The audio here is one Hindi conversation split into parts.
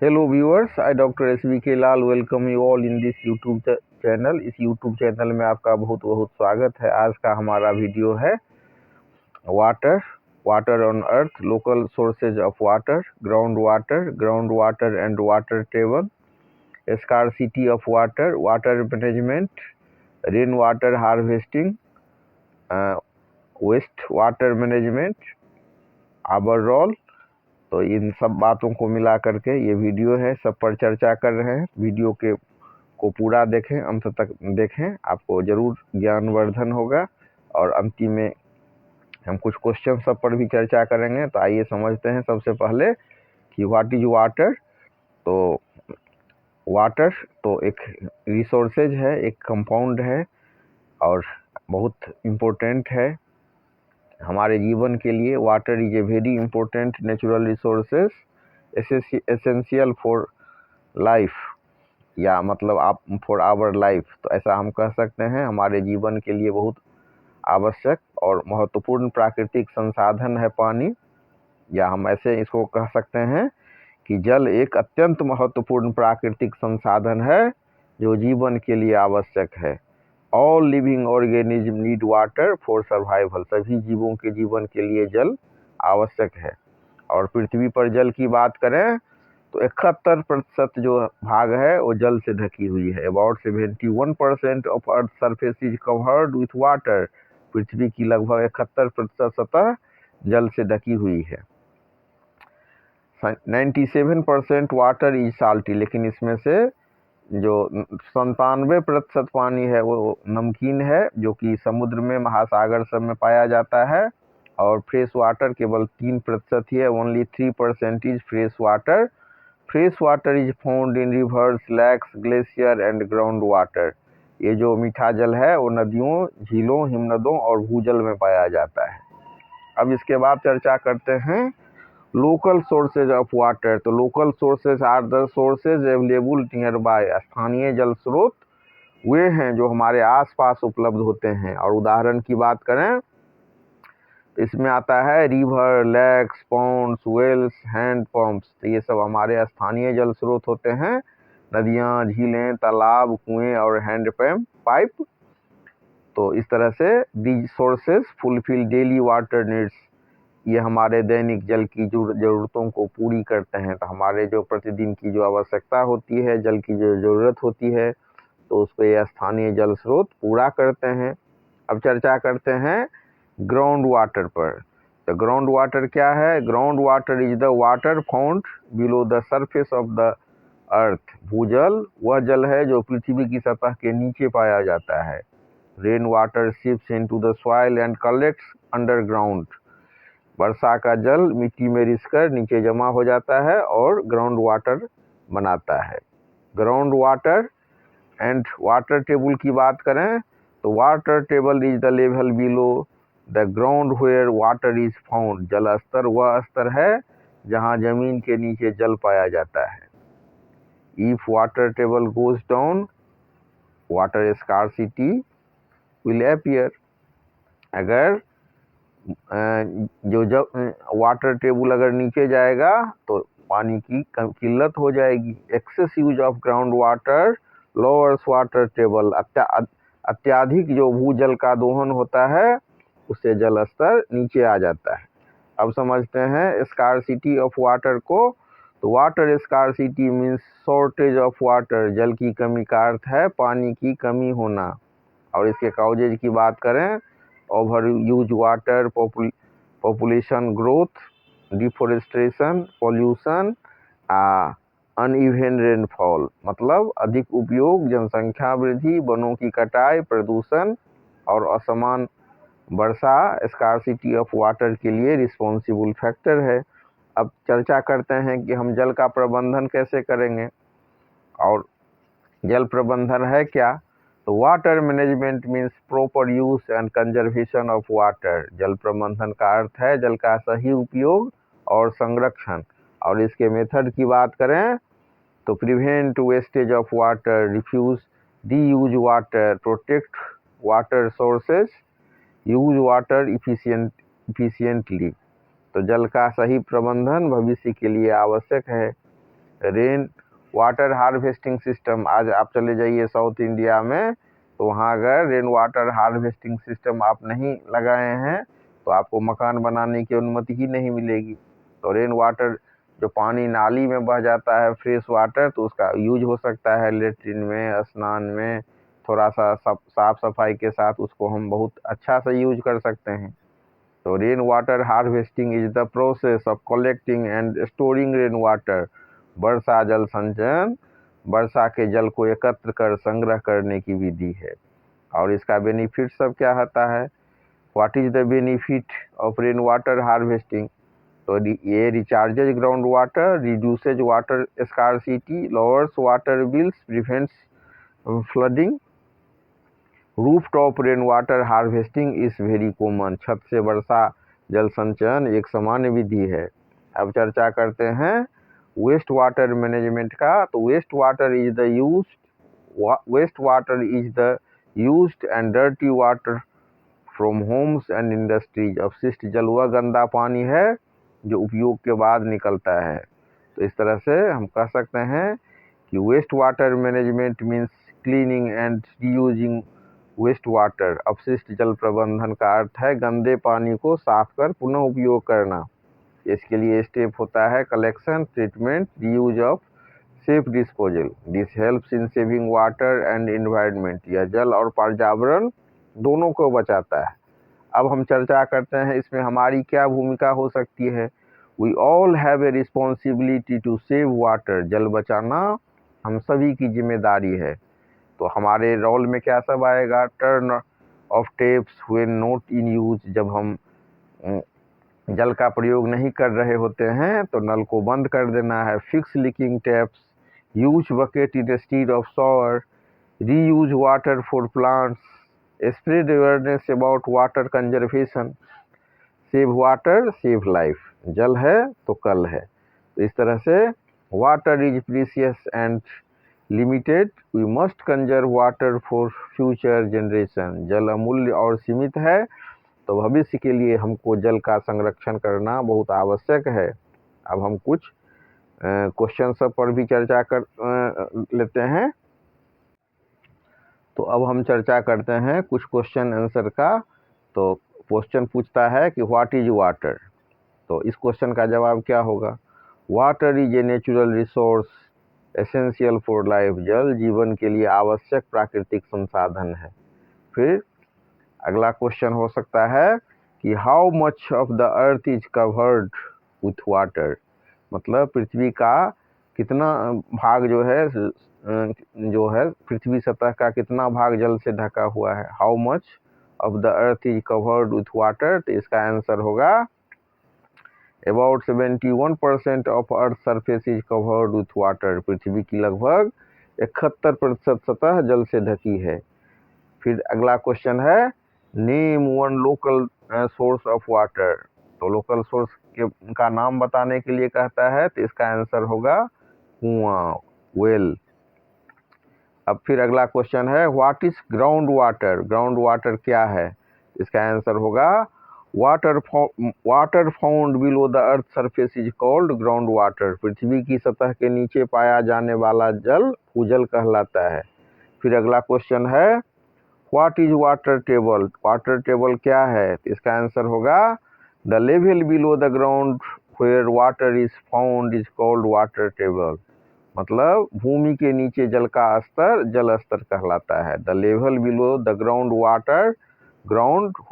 Hello viewers, I Dr. SBK Lal welcome you all in this YouTube channel. इस YouTube चैनल में आपका बहुत बहुत स्वागत है। आज का हमारा वीडियो है water on earth, local sources of water, ground water and water table, scarcity of water, water management, rain water harvesting, waste water management, our role. तो इन सब बातों को मिला करके ये वीडियो है, सब पर चर्चा कर रहे हैं। वीडियो को पूरा देखें, अंत तक देखें, आपको जरूर ज्ञानवर्धन होगा। और अंतिम में हम कुछ क्वेश्चन सब पर भी चर्चा करेंगे। तो आइए समझते हैं सबसे पहले कि व्हाट इज वाटर। तो वाटर तो एक रिसोर्सेज है, एक कंपाउंड है और बहुत इम्पोर्टेंट है हमारे जीवन के लिए। Water is a very important natural resources, essential for life, या मतलब आप फॉर आवर लाइफ। तो ऐसा हम कह सकते हैं, हमारे जीवन के लिए बहुत आवश्यक और महत्वपूर्ण प्राकृतिक संसाधन है पानी। या हम ऐसे इसको कह सकते हैं कि जल एक अत्यंत महत्वपूर्ण प्राकृतिक संसाधन है जो जीवन के लिए आवश्यक है। All living organism need water for survival. सभी जीवों के जीवन के लिए जल आवश्यक है। और पृथ्वी पर जल की बात करें तो 71% जो भाग है वो जल से ढकी हुई है। About 71% of earth surface is covered with water. पृथ्वी की लगभग 71% सतह जल से ढकी हुई है। 97% वाटर इज साल्टी, लेकिन इसमें से जो 97% पानी है वो नमकीन है, जो कि समुद्र में, महासागर सब में पाया जाता है। और फ्रेश वाटर केवल 3% ही है, only 3% is fresh water. Fresh water is found in reverse, lakhs, glacier and ground water. ये जो मीठा जल है वो नदियों, झीलों, हिमनदों और भूजल में पाया जाता है। अब इसके बाद चर्चा करते हैं लोकल सोर्सेज ऑफ वाटर। तो local sources are the sources available nearby. स्थानीय जल स्रोत वे हैं जो हमारे आसपास उपलब्ध होते हैं। और उदाहरण की बात करें तो इसमें आता है river, lakes, ponds, wells, hand pumps. तो ये सब हमारे स्थानीय जल स्रोत होते हैं। नदियाँ, झीलें, तालाब, कुएं और हैंड पाइप। तो इस तरह से these sources fulfil daily water needs. ये हमारे दैनिक जल की ज़रूरतों को पूरी करते हैं। तो हमारे जो प्रतिदिन की जो आवश्यकता होती है, जल की जो ज़रूरत होती है, तो उसको ये स्थानीय जल स्रोत पूरा करते हैं। अब चर्चा करते हैं ग्राउंड वाटर पर। तो ग्राउंड वाटर क्या है? Ground water is the water found below the surface of the अर्थ। भूजल वह जल है जो पृथ्वी की सतह के नीचे पाया जाता है। Rain water seeps into the soil and collects underground. वर्षा का जल मिट्टी में रिसकर नीचे जमा हो जाता है और ग्राउंड वाटर बनाता है। Ground water and water table की बात करें तो water table is the level below the ground where water is found. जल स्तर वह स्तर है जहां जमीन के नीचे जल पाया जाता है। If water table goes down, water scarcity will appear. अगर वाटर टेबल अगर नीचे जाएगा तो पानी की किल्लत हो जाएगी। Excess use of ground water lowers water table. अत्याधिक जो भूजल का दोहन होता है उससे जल स्तर नीचे आ जाता है। अब समझते हैं स्कार्सिटी ऑफ वाटर को। तो water scarcity means shortage of water. जल की कमी का अर्थ है पानी की कमी होना। और इसके काउजेज की बात करें, over use water, population growth, deforestation, pollution, uneven rainfall. मतलब अधिक उपयोग, जनसंख्या वृद्धि, वनों की कटाई, प्रदूषण और असमान वर्षा स्कार्सिटी ऑफ वाटर के लिए रिस्पॉन्सिबल फैक्टर है। अब चर्चा करते हैं कि हम जल का प्रबंधन कैसे करेंगे और जल प्रबंधन है क्या। तो water management means proper use and conservation of water. जल प्रबंधन का अर्थ है जल का सही उपयोग और संरक्षण। और इसके मेथड की बात करें तो prevent wastage of water, refuse the use water, protect water sources, use water efficiently. तो जल का सही प्रबंधन भविष्य के लिए आवश्यक है। रेन वाटर हार्वेस्टिंग सिस्टम, आज आप चले जाइए साउथ इंडिया में, तो वहाँ अगर रेन वाटर हार्वेस्टिंग सिस्टम आप नहीं लगाए हैं तो आपको मकान बनाने की अनुमति ही नहीं मिलेगी। तो रेन वाटर जो पानी नाली में बह जाता है फ्रेश वाटर, तो उसका यूज हो सकता है लेट्रिन में, स्नान में, थोड़ा सा साफ सफाई के साथ उसको हम बहुत अच्छा से यूज कर सकते हैं। तो rain water harvesting is the process of collecting and storing rain water. वर्षा जल संचयन वर्षा के जल को एकत्र कर संग्रह करने की विधि है। और इसका बेनिफिट सब क्या होता है? What is the benefit of rain water harvesting? तो ये recharges ground water, reduces water scarcity, lowers water bills, prevents flooding. Rooftop rain water harvesting is very common. छत से वर्षा जल संचयन एक सामान्य विधि है। अब चर्चा करते हैं वेस्ट वाटर मैनेजमेंट का। तो waste water is the used and dirty water from homes and industries. अपशिष्ट जल वह गंदा पानी है जो उपयोग के बाद निकलता है। तो इस तरह से हम कह सकते हैं कि waste water management means cleaning and reusing waste water. अपशिष्ट जल प्रबंधन का अर्थ है गंदे पानी को साफ कर पुनः उपयोग करना। इसके लिए स्टेप होता है collection, treatment, reuse of safe disposal. This helps in saving water and environment. यह जल और पर्यावरण दोनों को बचाता है। अब हम चर्चा करते हैं इसमें हमारी क्या भूमिका हो सकती है। We all have a responsibility to save water. जल बचाना हम सभी की जिम्मेदारी है। तो हमारे रोल में क्या सब आएगा? Turn off tapes when not in use. जब हम जल का प्रयोग नहीं कर रहे होते हैं तो नल को बंद कर देना है। Fix leaking taps, use bucket instead of shower, reuse water for plants, spread awareness about water conservation. Save water save life. जल है तो कल है। तो इस तरह से water is precious and limited, we must conserve water for future generation. जल अमूल्य और सीमित है, तो भविष्य के लिए हमको जल का संरक्षण करना बहुत आवश्यक है। अब हम कुछ क्वेश्चन सब पर भी चर्चा कर लेते हैं। तो अब हम चर्चा करते हैं कुछ क्वेश्चन आंसर का। तो क्वेश्चन पूछता है कि व्हाट इज वाटर। तो इस क्वेश्चन का जवाब क्या होगा? Water is a natural resource essential for life. जल जीवन के लिए आवश्यक प्राकृतिक संसाधन है। फिर अगला क्वेश्चन हो सकता है कि how much of the earth is covered with water. मतलब पृथ्वी का कितना भाग जो है पृथ्वी सतह का कितना भाग जल से ढका हुआ है। How much of the earth is covered with water. तो इसका आंसर होगा about 71% of earth surface is covered with water. पृथ्वी की लगभग 71% सतह जल से ढकी है। फिर अगला क्वेश्चन है name one local source of water. तो लोकल सोर्स का नाम बताने के लिए कहता है, तो इसका आंसर होगा कुआं, वेल। अब फिर अगला क्वेश्चन है what is ground water. Ground water क्या है? इसका आंसर होगा water found below the earth surface is called ground water. पृथ्वी की सतह के नीचे पाया जाने वाला जल भूजल कहलाता है। फिर अगला क्वेश्चन है what is water table. Water table क्या है? तो इसका आंसर होगा the level below the ground where water is found is called water table. मतलब भूमि के नीचे जल का स्तर जल स्तर कहलाता है। The level below the ground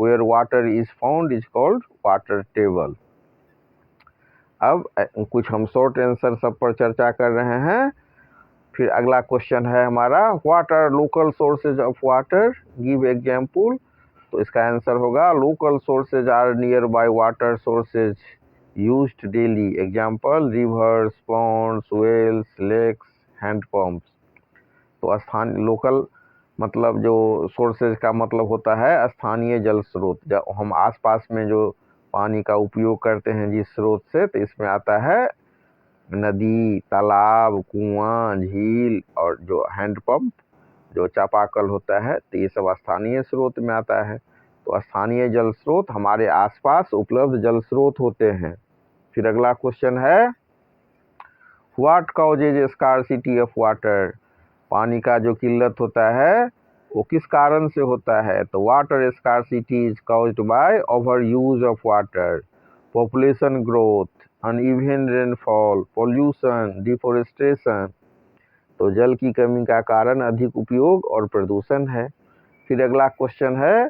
where water is found is called water table. अब कुछ हम शॉर्ट आंसर सब पर चर्चा कर रहे हैं। फिर अगला क्वेश्चन है हमारा what are local sources of water, give example. तो इसका आंसर होगा local sources are nearby water sources used daily. Example rivers, ponds, wells, lakes, handpumps. तो स्थानीय लोकल मतलब जो सोर्सेज का मतलब होता है स्थानीय जल स्रोत। जब हम आसपास में जो पानी का उपयोग करते हैं जिस स्रोत से, तो इसमें आता है नदी, तालाब, कुआं, झील और जो हैंडपंप जो चापाकल होता है, तो ये सब स्थानीय स्रोत में आता है। तो स्थानीय जल स्रोत हमारे आसपास उपलब्ध जल स्रोत होते हैं। फिर अगला क्वेश्चन है what causes scarcity of water, पानी का जो किल्लत होता है वो किस कारण से होता है, तो water scarcity is caused by over use of water, population growth, uneven rainfall, pollution, deforestation. तो जल की कमी का कारण अधिक उपयोग और प्रदूषण है। फिर अगला क्वेश्चन है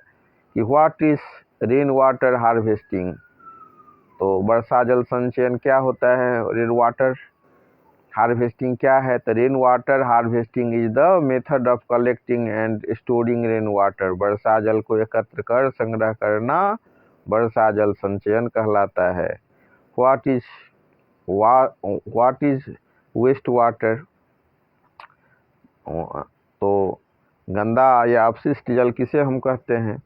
कि what is rain water harvesting, तो वर्षा जल संचयन क्या होता है, रेन वाटर हार्वेस्टिंग क्या है, तो rain water harvesting is the method of collecting and storing rain water, वर्षा जल को एकत्र कर संग्रह करना वर्षा जल संचयन कहलाता है। व्हाट इज वेस्ट वाटर, तो गंदा या अपशिष्ट जल किसे हम कहते हैं,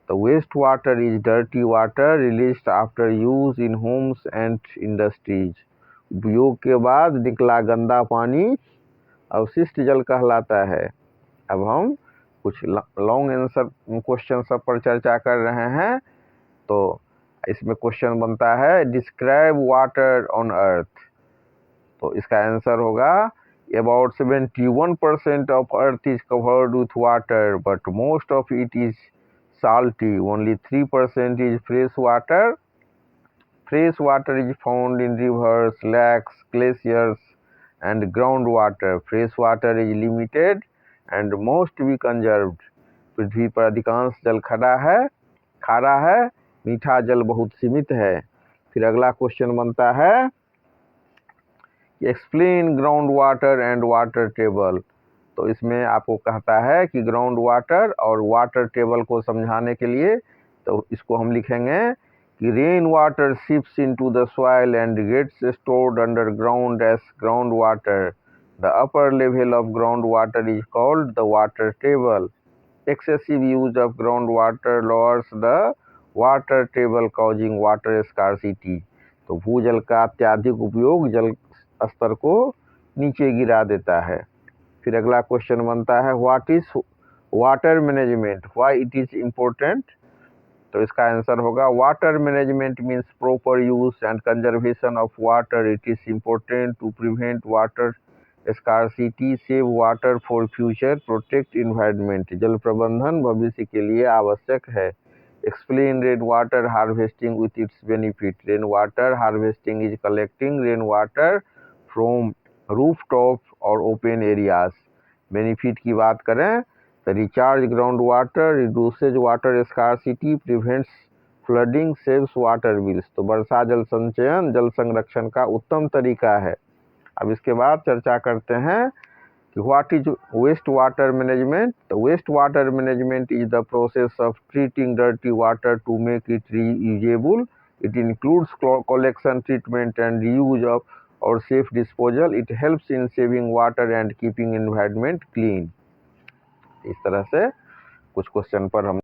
तो waste water is dirty water released after use in Holmes and industries, उपयोग के बाद निकला गंदा पानी अवशिष्ट जल कहलाता है। अब हम कुछ लॉन्ग आंसर क्वेश्चन सब पर चर्चा कर रहे हैं। तो इसमें क्वेश्चन बनता है डिस्क्राइब वाटर ऑन अर्थ, तो इसका आंसर होगा about 71% of earth is covered with water but most of it is salty, only 3% is fresh water. Fresh water is found in rivers, lakes, glaciers and groundwater. Fresh water is limited and must be conserved. पृथ्वी पर अधिकांश जल खारा है, मीठा जल बहुत सीमित है। फिर अगला क्वेश्चन बनता है explain ground water and water table, तो इसमें आपको कहता है कि ग्राउंड वाटर और वाटर टेबल को समझाने के लिए तो इसको हम लिखेंगे कि rain water seeps into the soil and gets stored underground as ground water, the upper level of ground water is called the water table, excessive use of ground water lowers the water table causing water scarcity, तो भूजल का अत्यधिक उपयोग जल स्तर को नीचे गिरा देता है। फिर अगला क्वेश्चन बनता है what is water management, why it is important, तो इसका आंसर होगा water management means proper use and conservation of water, it is important to prevent water scarcity, save water for future, protect environment, जल प्रबंधन भविष्य के लिए आवश्यक है। Explain rain water harvesting with its benefit, rain water harvesting is collecting rain water from rooftop और ओपन एरियाज। बेनिफिट की बात करें तो recharge ground water, reduces water scarcity, prevents flooding, saves water bills, तो वर्षा जल संचयन जल संरक्षण का उत्तम तरीका है। अब इसके बाद चर्चा करते हैं कि what is waste water management, तो waste water management is the process of treating dirty water to make it reusable, it includes collection, treatment and reuse of और safe disposal. It helps in saving water and keeping environment clean. इस तरह से कुछ क्वेश्चन पर हम